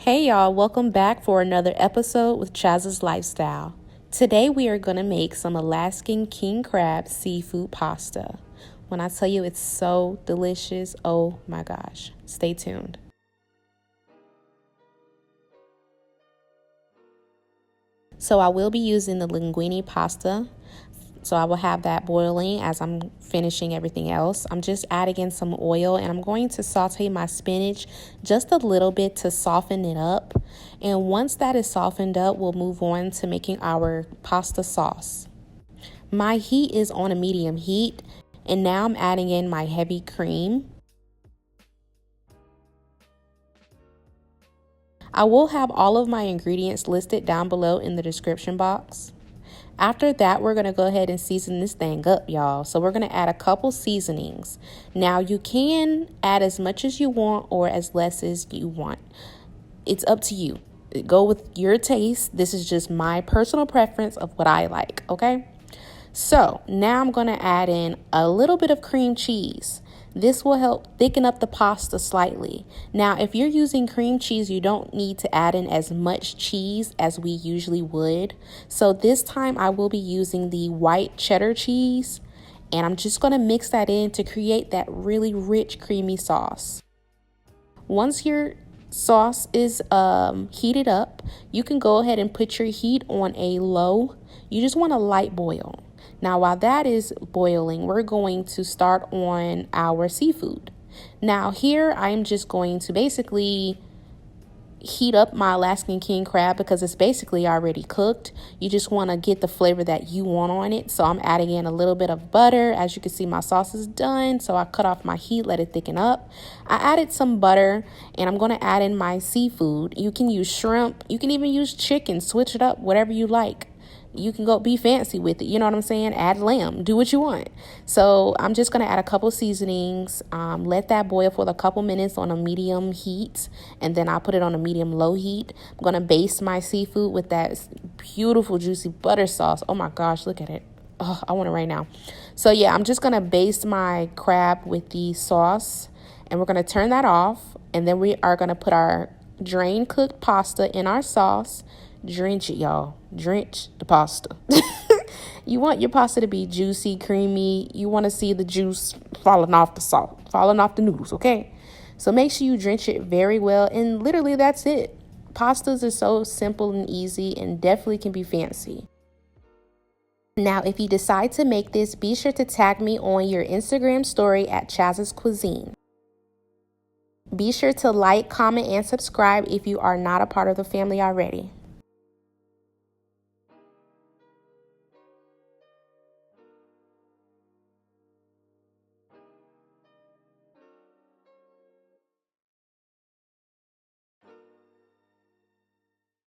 Hey y'all, welcome back for another episode with Chaz's Lifestyle. Today we are going to make some Alaskan king crab seafood pasta. When I tell you it's so delicious, oh my gosh, stay tuned. So I will be using the linguine pasta. So I will have that boiling as I'm finishing everything else. I'm just adding in some oil and I'm going to saute my spinach just a little bit to soften it up. And once that is softened up, we'll move on to making our pasta sauce. My heat is on a medium heat and now I'm adding in my heavy cream. I will have all of my ingredients listed down below in the description box. After that, we're going to go ahead and season this thing up, y'all. So we're going to add a couple seasonings. Now, you can add as much as you want or as less as you want. It's up to you. Go with your taste. This is just my personal preference of what I like, okay? So now I'm going to add in a little bit of cream cheese. This will help thicken up the pasta slightly. Now, if you're using cream cheese, you don't need to add in as much cheese as we usually would. So this time I will be using the white cheddar cheese, and I'm just going to mix that in to create that really rich, creamy sauce. Once your sauce is heated up, you can go ahead and put your heat on a low. You just want a light boil. Now, while that is boiling, we're going to start on our seafood. Now, here I'm just going to basically heat up my Alaskan king crab because it's basically already cooked. You just want to get the flavor that you want on it. So I'm adding in a little bit of butter. As you can see, my sauce is done. So I cut off my heat, let it thicken up. I added some butter and I'm going to add in my seafood. You can use shrimp. You can even use chicken. Switch it up, whatever you like. You can go be fancy with it. You know what I'm saying? Add lamb. Do what you want. So I'm just going to add a couple seasonings. Let that boil for a couple minutes on a medium heat. And then I'll put it on a medium low heat. I'm going to baste my seafood with that beautiful juicy butter sauce. Oh my gosh, look at it. Oh, I want it right now. So yeah, I'm just going to baste my crab with the sauce. And we're going to turn that off. And then we are going to put our drain cooked pasta in our sauce. Drench it, y'all. Drench the pasta. You want your pasta to be juicy, creamy. You want to see the juice falling off the salt, falling off the noodles, okay? So make sure you drench it very well. And literally, that's it. Pastas are so simple and easy and definitely can be fancy. Now, if you decide to make this, be sure to tag me on your Instagram story at Chaz's Cuisines. Be sure to like, comment, and subscribe if you are not a part of the family already.